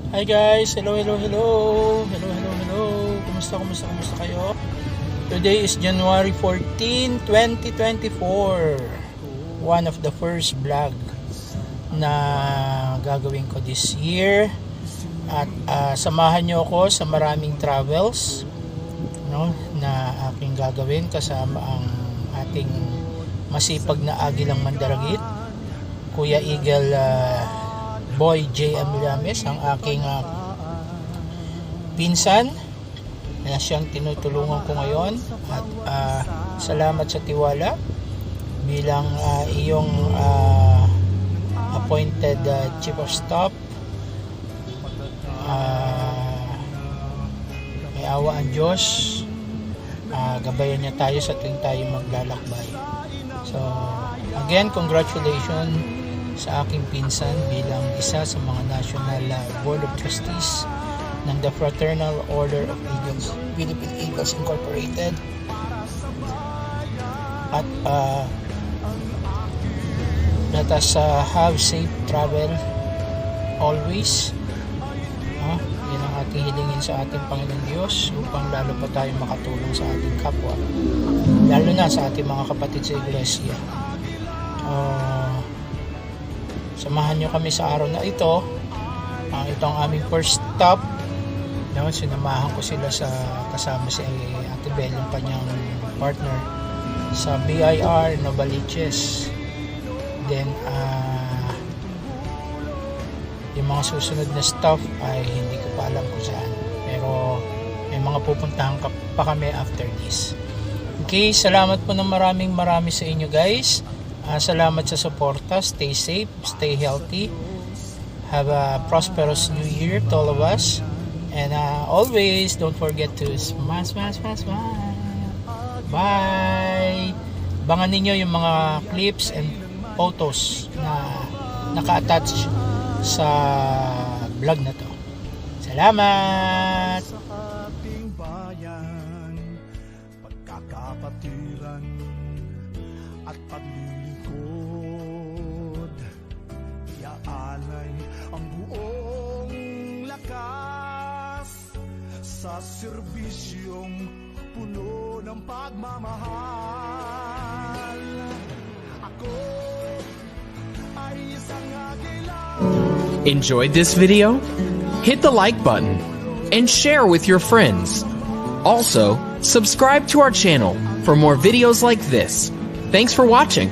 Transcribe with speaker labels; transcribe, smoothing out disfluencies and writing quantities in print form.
Speaker 1: Hi guys, hello. Kumusta kayo? Today is January 14, 2024. One of the first vlog na gagawin ko this year. At samahan nyo ako sa maraming travels, no, na aking gagawin kasama ang ating masipag na Agilang Mandaragit, Kuya Eagle, Boy J.M. Llames, ang aking pinsan na siyang tinutulungan ko ngayon. At salamat sa tiwala bilang iyong appointed chief of staff. May awa ang Diyos, gabayan niya tayo sa tuwing tayo maglalakbay. So again, congratulations sa aking pinsan bilang isa sa mga National Board of Trustees ng the Fraternal Order of Eagles, Philippine Eagles Incorporated. At let us have safe travel always. Yan ang ating hilingin sa ating Panginoon Diyos upang lalo pa tayo makatulong sa ating kapwa, lalo na sa ating mga kapatid sa iglesia. Samahan nyo kami sa araw na ito. Ito ang aming first stop, no? Sinamahan ko sila sa kasama si Ate Bel, yung kanyang partner, sa BIR Novaliches. Then yung mga susunod na stuff ay hindi ko pa alam kung saan, pero may mga pupuntahan pa kami after this. Okay, salamat po ng marami sa inyo guys. Salamat sa suporta. Stay safe, stay healthy, have a prosperous new year to all of us, and always don't forget to smile. Bye. Bangan ninyo yung mga clips and photos na naka-attach sa vlog na to. Salamat!
Speaker 2: Sa ating bayan, pagkakapatiran at paglilingkod, iaalay ang buong lakas sa serbisyong puno ng pagmamahal. Ako ay isang agila.
Speaker 3: Enjoyed this video? Hit the like button and share with your friends. Also, subscribe to our channel for more videos like this. Thanks for watching.